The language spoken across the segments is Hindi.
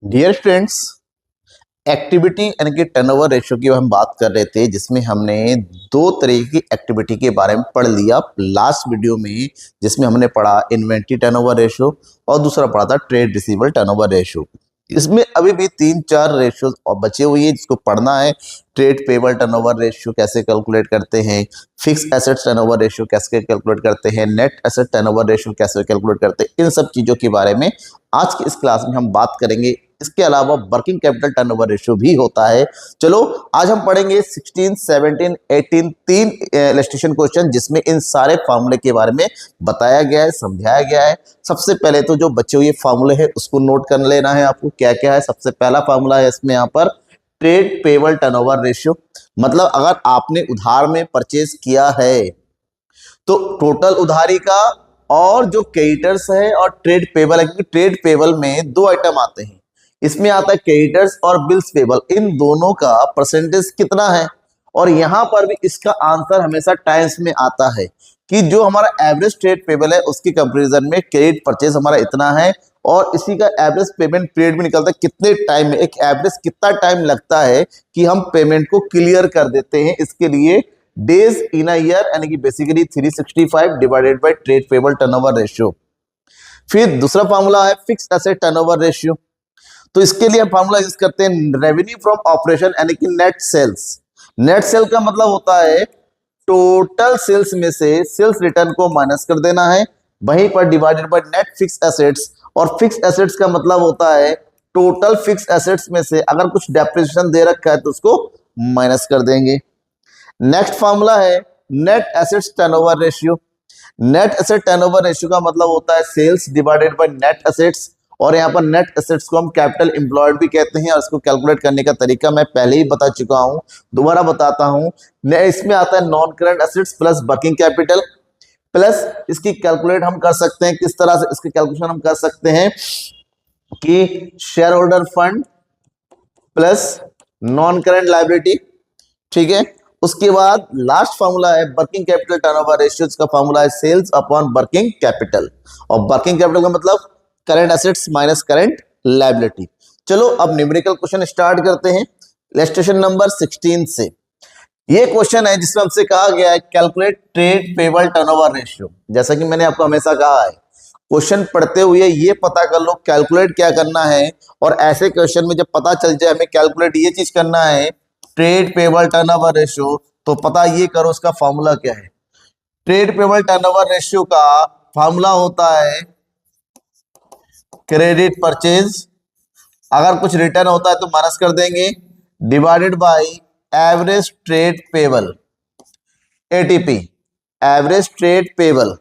डियर स्टूडेंट्स, एक्टिविटी यानी कि टर्नओवर रेशियो की हम बात कर रहे थे, जिसमें हमने दो तरह की एक्टिविटी के बारे में पढ़ लिया लास्ट वीडियो में। जिसमें हमने पढ़ा इन्वेंट्री टर्नओवर रेशियो और दूसरा पढ़ा था ट्रेड रिसीवेबल टर्नओवर रेशियो। इसमें अभी भी 3-4 रेशियो और बचे हुए हैं जिसको पढ़ना है। ट्रेड पेबल टर्नओवर रेशियो कैसे कैलकुलेट करते हैं, फिक्स एसेट्स टर्नओवर रेशियो कैसे कैलकुलेट करते हैं, नेट एसेट टर्नओवर रेशियो कैसे कैलकुलेट करते हैं, इन सब चीज़ों के बारे में आज की इस क्लास में हम बात करेंगे। इसके अलावा वर्किंग कैपिटल टर्नओवर रेशियो भी होता है। चलो आज हम पढ़ेंगे 16, 17, 18 तीन इलस्ट्रेशन क्वेश्चन जिसमें इन सारे फार्मूले के बारे में बताया गया है, समझाया गया है। सबसे पहले तो जो बचे हुए फार्मूले हैं उसको नोट कर लेना है आपको, क्या क्या है। सबसे पहला फार्मूला है इसमें यहाँ पर ट्रेड पेबल टर्नओवर रेशियो। मतलब अगर आपने उधार में परचेज किया है तो टोटल उधारी का और जो क्रेडिटर्स है और ट्रेड पेबल है, क्योंकि ट्रेड पेबल में दो आइटम आते हैं। इसमें आता है क्रेडिटर्स और बिल्स पेबल, इन दोनों का परसेंटेज कितना है। और यहां पर भी इसका आंसर हमेशा टाइम्स में आता है कि जो हमारा एवरेज ट्रेड पेबल है उसकी कंपैरिजन में क्रेडिट परचेज हमारा इतना है, और इसी का एवरेज पेमेंट पीरियड भी निकलता है कितने टाइम में, एक एवरेज कितना टाइम लगता है कि हम पेमेंट को क्लियर कर देते हैं। इसके लिए डेज इन अ ईयर यानी कि basically 365 divided by trade payable turnover ratio. फिर दूसरा फार्मूला है फिक्स्ड एसेट टर्नओवर रेशियो। तो इसके लिए हम फार्मूला यूज करते हैं रेवेन्यू फ्रॉम ऑपरेशन यानी कि नेट सेल्स। नेट सेल का मतलब होता है टोटल सेल्स में से सेल्स रिटर्न को माइनस कर देना है, वहीं पर divided by net fix assets. और फिक्स एसेट्स का मतलब होता है टोटल फिक्स एसेट्स में से अगर कुछ डेप्रिसिएशन दे रखा है तो उसको माइनस कर देंगे। नेक्स्ट फार्मूला है net assets turnover ratio. Net asset turnover ratio का मतलब होता है sales divided by net assets, और यहाँ पर नेट एसेट्स को हम कैपिटल एम्प्लॉयड भी कहते हैं। और इसको कैलकुलेट करने का तरीका मैं पहले ही बता चुका हूं, दोबारा बताता हूं। इसमें आता है non current assets plus working capital, plus इसकी कैलकुलेट हम कर सकते हैं। किस तरह से इसकी कैलकुलेशन हम कर सकते हैं कि share holder fund plus non current liability, ठीक है। उसके बाद लास्ट फार्मूला है वर्किंग कैपिटल टर्नओवर रेशियो का फार्मूला है सेल्स अपॉन वर्किंग कैपिटल। और वर्किंग कैपिटल का मतलब current assets minus current liability. चलो अब न्यूमेरिकल क्वेश्चन स्टार्ट करते हैं इलस्ट्रेशन नंबर 16 से। ये क्वेश्चन है जिसमें हमसे कहा गया है calculate trade payable turnover ratio. जैसा कि मैंने आपको हमेशा कहा है, क्वेश्चन पढ़ते हुए ये पता कर लो कैलकुलेट क्या करना है, और ऐसे क्वेश्चन में जब पता चल जाए हमें कैलकुलेट ये चीज करना है ट्रेड पेबल टर्नओवर रेशियो, तो पता ये करो उसका फॉर्मूला क्या है। ट्रेड पेबल टर्नओवर रेशियो का फॉर्मूला होता है क्रेडिट परचेज, अगर कुछ रिटर्न होता है तो माइनस कर देंगे, divided by average trade payable, ATP, average trade payable.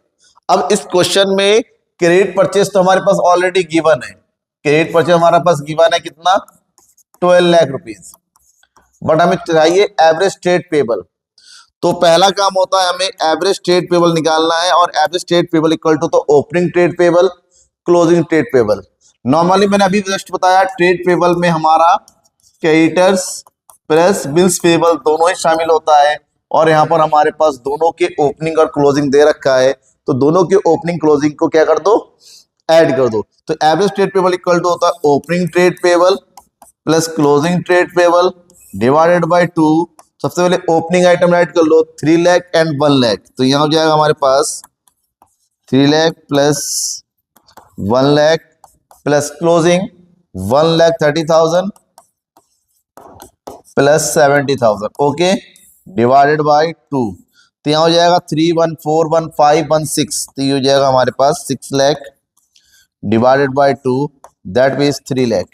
अब इस क्वेश्चन में क्रेडिट परचेज तो हमारे पास ऑलरेडी गिवन है। क्रेडिट परचेज हमारे पास गिवन है कितना, 12 लाख रुपीज, बट हमें चाहिए एवरेज ट्रेड पेबल। तो पहला काम होता है हमें एवरेज ट्रेड पेबल निकालना है, और average trade payable equal to तो opening trade payable closing trade payable. Normally मैंने अभी जस्ट बताया ट्रेड पेबल में हमारा क्रेडिटर्स प्लस बिल्स पेबल दोनों ही शामिल होता है, और यहाँ पर हमारे पास दोनों के ओपनिंग और क्लोजिंग दे रखा है, तो दोनों के ओपनिंग क्लोजिंग को क्या कर दो, ऐड कर दो। तो average trade payable equal to होता है opening trade payable plus closing trade payable divided by 2। सबसे पहले ओपनिंग आइटम ऐड कर लो 3 लाख एंड 1 लाख, तो यहाँ हो जाएगा हमारे पास 3 lakh plus 1 lakh plus closing 1,30,000 plus 70,000, okay, divided by 2। तो यहाँ हो जाएगा 3141516, तो ये हो जाएगा हमारे पास 6 lakh divided by 2, that means 3 lakh,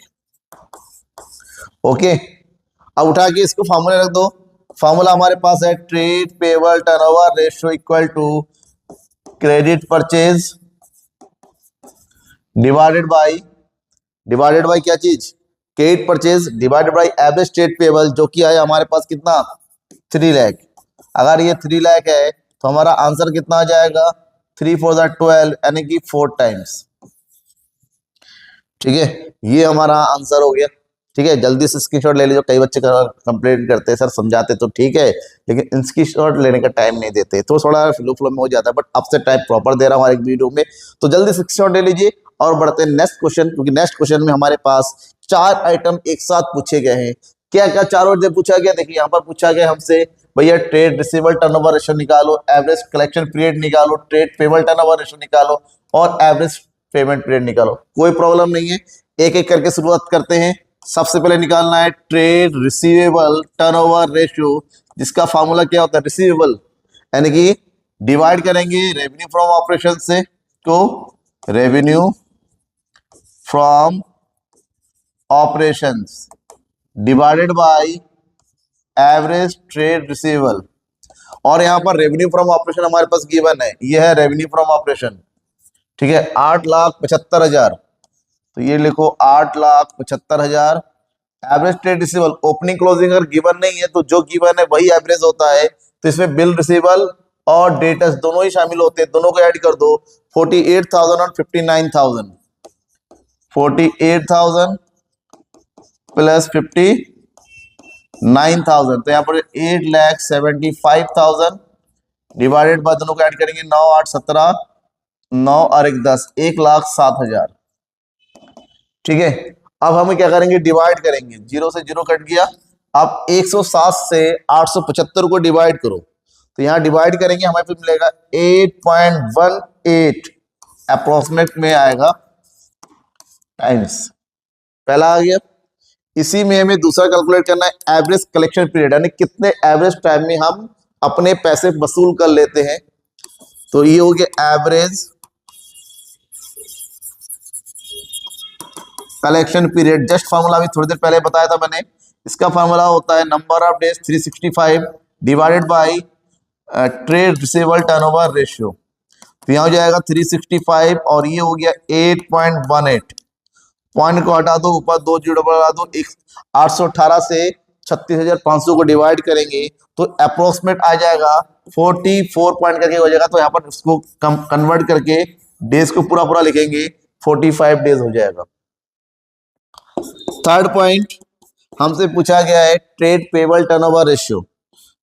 okay. अब उठा के इसको फार्मूला रख दो। फार्मूला हमारे पास है trade payable turnover ratio equal to credit purchase divided by क्या चीज, credit purchase divided by average trade payable, जो कि आया हमारे पास कितना 3 लाख। अगर ये 3 लाख है तो हमारा आंसर कितना आ जाएगा 3 4 12 यानी कि 4 टाइम्स, ठीक है। ये हमारा आंसर हो गया, ठीक है। जल्दी से स्क्रीनशॉट ले लीजिए, कई बच्चे कंप्लेंट करते हैं सर समझाते तो ठीक है लेकिन स्क्रीनशॉट लेने का टाइम नहीं देते, तो थोड़ा फ्लो में हो जाता है, बट अब से टाइम प्रॉपर दे रहा हूँ हर एक वीडियो में, तो जल्दी से स्क्रीनशॉट ले लीजिए और बढ़ते हैं नेक्स्ट क्वेश्चन। क्योंकि नेक्स्ट क्वेश्चन में हमारे पास 4 आइटम एक साथ पूछे गए हैं। क्या क्या चारों जब पूछा गया, देखिए यहाँ पर पूछा गया हमसे भैया ट्रेड रिसीवेबल टर्नओवर रेशियो निकालो, एवरेज कलेक्शन पीरियड निकालो, ट्रेड पेबल टर्नओवर रेशियो निकालो और एवरेज पेमेंट पीरियड निकालो। कोई प्रॉब्लम नहीं है, एक एक करके शुरुआत करते हैं। सबसे पहले निकालना है ट्रेड रिसीवेबल टर्नओवर रेशियो, जिसका फॉर्मूला क्या होता है, रिसीवेबल यानी कि डिवाइड करेंगे रेवेन्यू फ्रॉम ऑपरेशन से, तो revenue from operations divided by average trade receivable. और यहां पर रेवेन्यू फ्रॉम ऑपरेशन हमारे पास गिवन है, यह है रेवेन्यू फ्रॉम ऑपरेशन, ठीक है, 8,75,000। तो ये लिखो 8,75,000। Average trade receivable opening closing अगर गिवन नहीं है तो जो गिवन है वही एवरेज होता है, तो इसमें बिल रिसीवेबल और डेटर्स दोनों ही शामिल होते हैं, दोनों को ऐड कर दो, 48,000 और 59,000, 48,000 प्लस 59,000, तो यहाँ पर 8,75,000 डिवाइडेड बाय, दोनों को ऐड करेंगे 9 8 17, 9 और 1 10, 1,07,000, ठीक है। अब हम क्या करेंगे, डिवाइड करेंगे, 0 से 0 कट गया। अब 107 से 875 को डिवाइड करो, तो यहां डिवाइड करेंगे हमारे पास मिलेगा 8.18 अप्रोक्सीमेट में आएगा टाइम्स, पहला आ गया। इसी में हमें दूसरा कैलकुलेट करना है एवरेज कलेक्शन पीरियड, यानी कितने एवरेज टाइम में हम अपने पैसे वसूल कर लेते हैं। तो ये हो गया average collection period. Just formula भी थोड़ी देर पहले बताया था मैंने, इसका फॉर्मूला होता है number of days 365 divided by trade receivable turnover ratio. तो यहाँ हो जाएगा 365 और ये हो गया 8.18, पॉइंट को हटा दो, ऊपर 2 जीरो बढ़ा दो, 818 से 36,500 को डिवाइड करेंगे तो अप्रोक्सीमेट आ जाएगा 44 पॉइंट करके हो जाएगा। तो यहाँ पर इसको कन्वर्ट करके डेज को पूरा पूरा लिखेंगे, 45 डेज हो जाएगा। थर्ड पॉइंट हमसे पूछा गया है ट्रेड पेबल टर्नओवर रेशियो।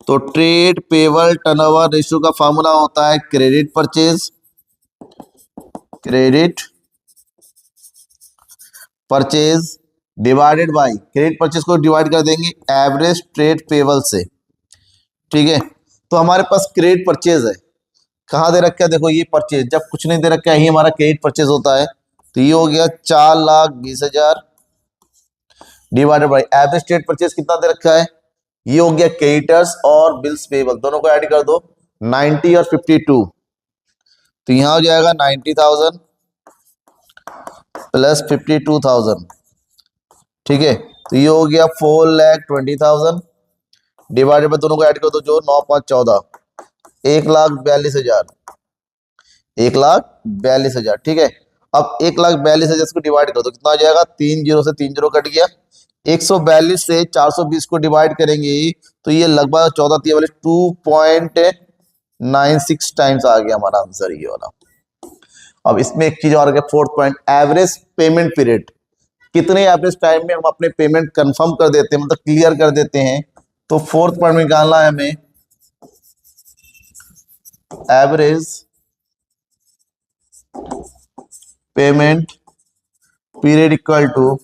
तो ट्रेड पेबल टर्नओवर रेशियो का फॉर्मूला होता है credit purchase, credit purchase divided bye, credit purchase को डिवाइड कर देंगे एवरेज ट्रेड पेबल से, ठीक है। तो हमारे पास क्रेडिट परचेज है, कहाँ दे रखा है, देखो ये परचेज, जब कुछ नहीं दे रखा है यही हमारा क्रेडिट परचेज होता है। तो ये हो गया 4,20,000 divided by average trade purchase कितना दे रखा है, ये हो गया क्रेडिटर्स और बिल्स पेबल, दोनों को ऐड कर दो 90 और 52, तो यहां हो जाएगा 90,000 प्लस 52,000, ठीक है। तो ये हो गया 4,20,000 डिवाइडेड बाय, दोनों को ऐड कर दो जो 9 5 14, 1,42,000, 1,42,000, ठीक है। अब 1,42,000 को डिवाइड कर दो, कितना आ जाएगा, 3 जीरो से 3 जीरो कट गया, 142 से 420 को डिवाइड करेंगे तो ये लगभग 14 2.96 टाइम्स आ गया हमारा आंसर ये वाला। अब इसमें एक चीज और है, fourth point average payment period, कितने एवरेज टाइम में हम अपने पेमेंट कंफर्म कर देते हैं, मतलब क्लियर कर देते हैं। तो फोर्थ पॉइंट में निकालना है हमें average payment period equal to,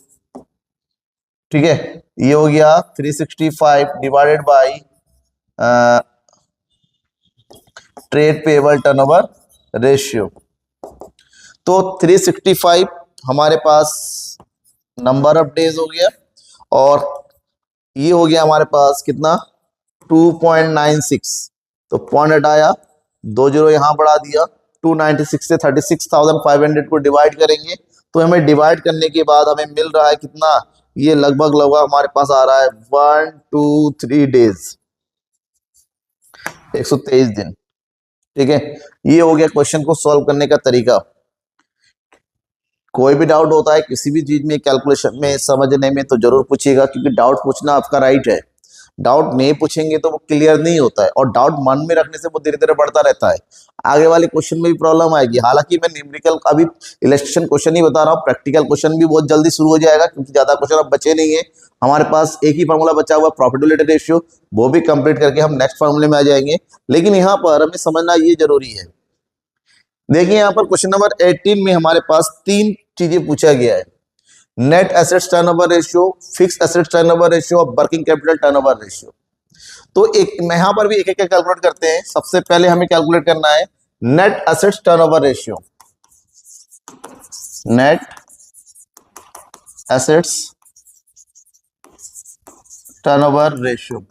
ठीक है, ये हो गया 365 divided by trade payable turnover ratio. तो 365 हमारे पास नंबर ऑफ डेज हो गया और ये हो गया हमारे पास कितना 2.96, तो पॉइंट हटाया, 2 जीरो यहां बढ़ा दिया, 296 से 36,500 को डिवाइड करेंगे तो हमें डिवाइड करने के बाद हमें मिल रहा है कितना, ये लगभग हमारे पास आ रहा है 1 2 3 डेज, 123 दिन, ठीक है। ये हो गया क्वेश्चन को सॉल्व करने का तरीका। कोई भी डाउट होता है किसी भी चीज में, कैलकुलेशन में, समझने में, तो जरूर पूछिएगा, क्योंकि डाउट पूछना आपका राइट है। डाउट नहीं पूछेंगे तो वो क्लियर नहीं होता है, और डाउट मन में रखने से वो धीरे धीरे बढ़ता रहता है, आगे वाले क्वेश्चन में भी प्रॉब्लम आएगी। हालांकि मैं न्यूमेरिकल अभी इलस्ट्रेशन क्वेश्चन ही बता रहा हूँ, प्रैक्टिकल क्वेश्चन भी बहुत जल्दी शुरू हो जाएगा, क्योंकि ज्यादा क्वेश्चन अब बचे नहीं है हमारे पास। एक ही फॉर्मूला बचा हुआ प्रॉफिटेबिलिटी रेशियो, वो भी कंप्लीट करके हम नेक्स्ट फॉर्मूले में आ जाएंगे। लेकिन यहाँ पर हमें समझना ये जरूरी है, देखिए यहाँ पर क्वेश्चन नंबर 18 में हमारे पास 3 चीजें पूछा गया है। Net assets turnover ratio, fix assets turnover ratio और वर्किंग कैपिटल टर्नओवर रेशियो। तो एक यहां पर भी एक एक कैलकुलेट करते हैं। सबसे पहले हमें कैलकुलेट करना है net assets turnover ratio. Net assets turnover ratio.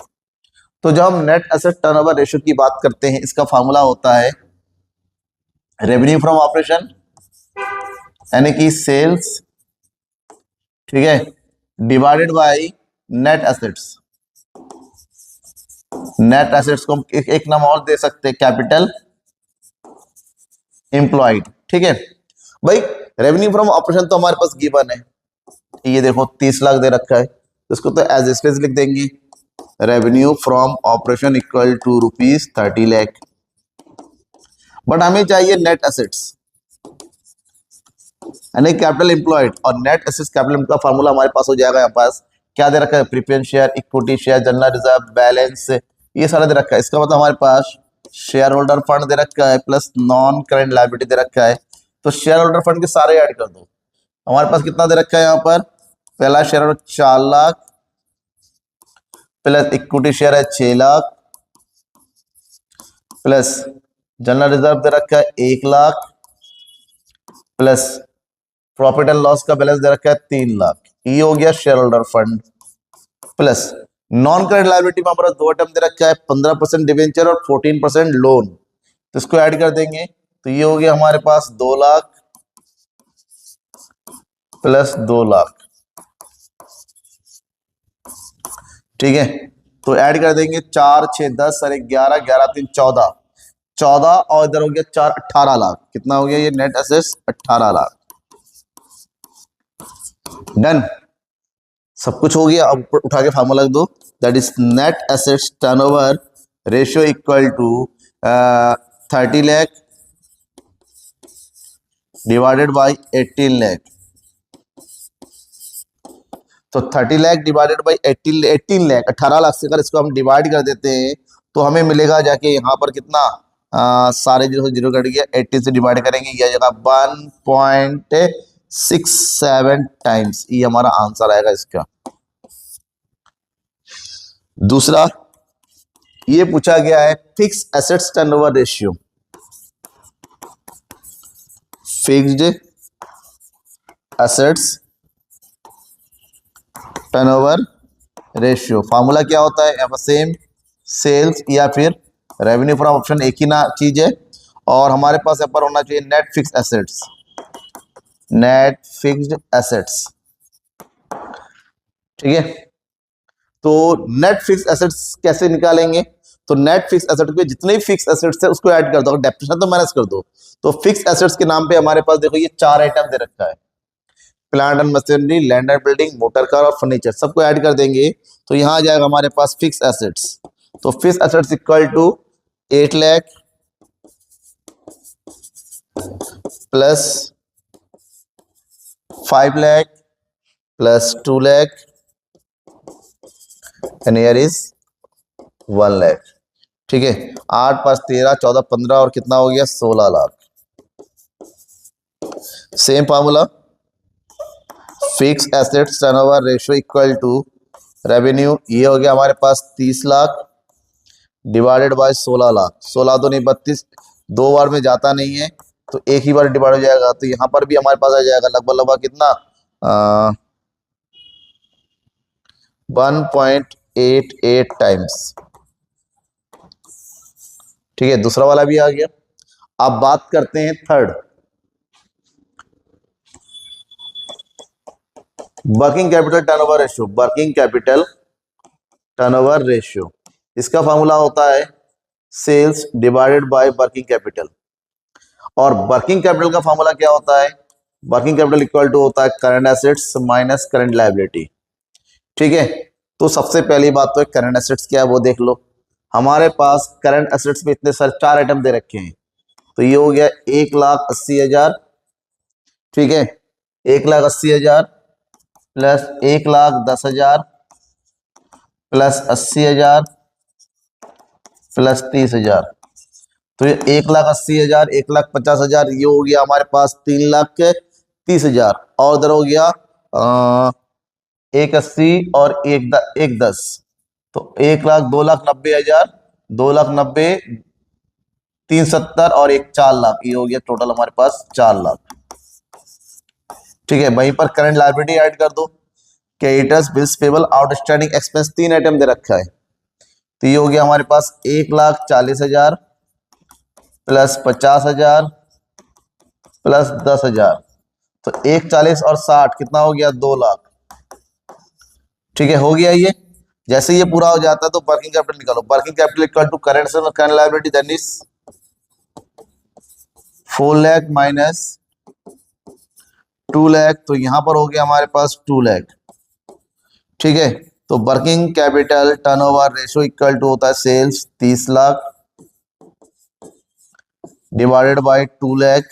तो जब हम नेट एसेट टर्नओवर रेशियो की बात करते हैं, इसका फॉर्मूला होता है रेवेन्यू फ्रॉम ऑपरेशन, यानी कि सेल्स, ठीक है, divided by net assets. Net assets को हम एक नाम और दे सकते हैं, कैपिटल एम्प्लॉयड। ठीक है भाई, रेवेन्यू फ्रॉम ऑपरेशन तो हमारे पास गिवन है, ये देखो 30 लाख दे रखा है, तो इसको तो एज इट लिख देंगे, revenue from operation equal to ₹30 lakh. But हमें चाहिए नेट एसेट्स यानी कैपिटल एम्प्लॉयड, और नेट एसेट्स कैपिटल का फार्मूला हमारे पास हो जाएगा। यहाँ पास क्या दे रखा है, preference share, equity share, general reserve, balance, ये सारा दे रखा है। इसका मतलब हमारे पास शेयर होल्डर फंड दे रखा है प्लस नॉन करेंट लायबिलिटी दे रखा है। तो शेयर होल्डर फंड के सारे ऐड कर दो। हमारे पास कितना दे रखा है यहाँ पर, पहला share holder 4 lakh plus equity share है 6 लाख प्लस जनरल रिजर्व दे रखा है 1 lakh plus profit and loss का बैलेंस दे रखा है 3 लाख। ये हो गया share holder fund. Plus non current liability में हमारा 2 आइटम दे रखा है, 15% डिवेंचर और 14% लोन। तो इसको ऐड कर देंगे, तो ये हो गया हमारे पास 2 लाख प्लस 2 लाख। ठीक है, तो ऐड कर देंगे 4 6 10 और 11 11 3 14 14 और इधर हो गया 4 18 लाख। कितना हो गया ये नेट एसेट्स, 18 लाख। डन, सब कुछ हो गया। अब उठा के फार्मूला लिख दो, that is net assets turnover ratio equal to 30 lakh divided by 18 lakh. तो 30 लाख डिवाइडेड बाई 18 लाख, 18 लाख से अगर इसको हम डिवाइड कर देते हैं तो हमें मिलेगा जाके यहाँ पर कितना, सारे जीरो से जीरो कट गया, 18 से डिवाइड करेंगे, यह जगह 1.67 टाइम्स, ये हमारा आंसर आएगा इसका। दूसरा ये पूछा गया है fix assets turnover ratio. Fixed assets turnover ratio, formula क्या होता है यहाँ पर, सेम सेल्स या फिर रेवेन्यू फ्रॉम ऑपरेशन, एक ही ना चीज है। और हमारे पास यहाँ पर होना चाहिए net fix assets, net fixed assets. ठीक है, तो नेट फिक्स एसेट्स कैसे निकालेंगे, तो नेट फिक्स एसेट के जितने फिक्स एसेट्स है उसको ऐड कर दो, डेप्रिसिएशन तो माइनस कर दो। तो फिक्स एसेट्स के नाम पे हमारे पास देखो ये 4 आइटम दे रखा है, plant and machinery, land and building, motor car और फर्नीचर, सबको ऐड कर देंगे तो यहां आ जाएगा हमारे पास फिक्स एसेट्स। तो fix assets equal to 8 lakh plus 5 lakh plus 2 lakh and here is 1 lakh. ठीक है, 8 5 13 14 15 और कितना हो गया 16 lakh. Same formula, fix assets turnover ratio equal to revenue, ये हो गया हमारे पास 30 लाख डिवाइडेड बाय 16 लाख। 16 तो नहीं 32, 2 बार में जाता नहीं है तो एक ही बार डिवाइड हो जाएगा। तो यहाँ पर भी हमारे पास आ जाएगा लगभग लगभग कितना 1.88 टाइम्स। ठीक है, दूसरा वाला भी आ गया। अब बात करते हैं third, working capital turnover ratio. Working capital turnover ratio, इसका फॉर्मूला होता है sales divided by working capital. और वर्किंग कैपिटल का फॉर्मूला क्या होता है, वर्किंग कैपिटल इक्वल टू होता है current assets minus current liability. ठीक है, तो सबसे पहली बात तो करंट एसेट्स क्या है वो देख लो। हमारे पास करंट एसेट्स में इतने सारे 4 आइटम दे रखे हैं, तो ये हो गया 1,80,000। ठीक है, 1,80,000 प्लस 1,10,000 प्लस 80,000 प्लस 30,000। तो ये 1,80,000 1,50,000, ये हो गया हमारे पास 3,30,000 और इधर हो गया एक 80 और एक 10, तो 1 लाख, 2,90,000, 2,90,000, 370 और एक 4 लाख, ये हो गया टोटल हमारे पास 4 लाख। ठीक है, वहीं पर करंट लायबिलिटी ऐड कर दो, creditors, bills payable, outstanding expense, 3 item दे रखा है, तो ये हो गया हमारे पास 1,40,000 प्लस 50,000 प्लस 10,000, तो 1,40 और 60 कितना हो गया, 2 लाख। ठीक है, हो गया ये। जैसे ये पूरा हो जाता है तो वर्किंग कैपिटल निकालो। Working capital equal to current asset और current liability, that is 4 lakh minus 2 lakh, तो यहां पर हो गया हमारे पास 2 लाख। ठीक है, तो working capital turnover ratio equal to होता है sales 30 lakh divided by 2 lakh,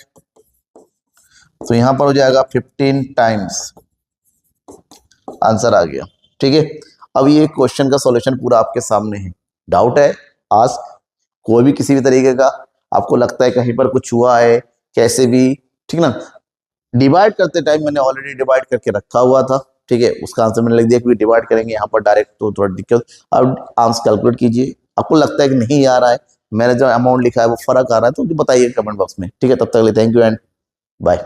तो यहां पर हो जाएगा 15 टाइम्स, आंसर आ गया। ठीक है, अब ये क्वेश्चन का सॉल्यूशन पूरा आपके सामने है। डाउट है, आज कोई भी किसी भी तरीके का आपको लगता है कहीं पर कुछ हुआ है कैसे भी, ठीक ना, डिवाइड करते टाइम मैंने ऑलरेडी डिवाइड करके रखा हुआ था। ठीक है, उसका आंसर मैंने लिख दिया कि डिवाइड करेंगे यहाँ पर डायरेक्ट, तो थोड़ा दिक्कत। अब आंसर कैलकुलेट कीजिए, आपको लगता है कि नहीं आ रहा है, मैंने जो अमाउंट लिखा है वो फर्क आ रहा है, तो मुझे बताइए कमेंट बॉक्स में। ठीक है, तब तक के लिए थैंक यू एंड बाय।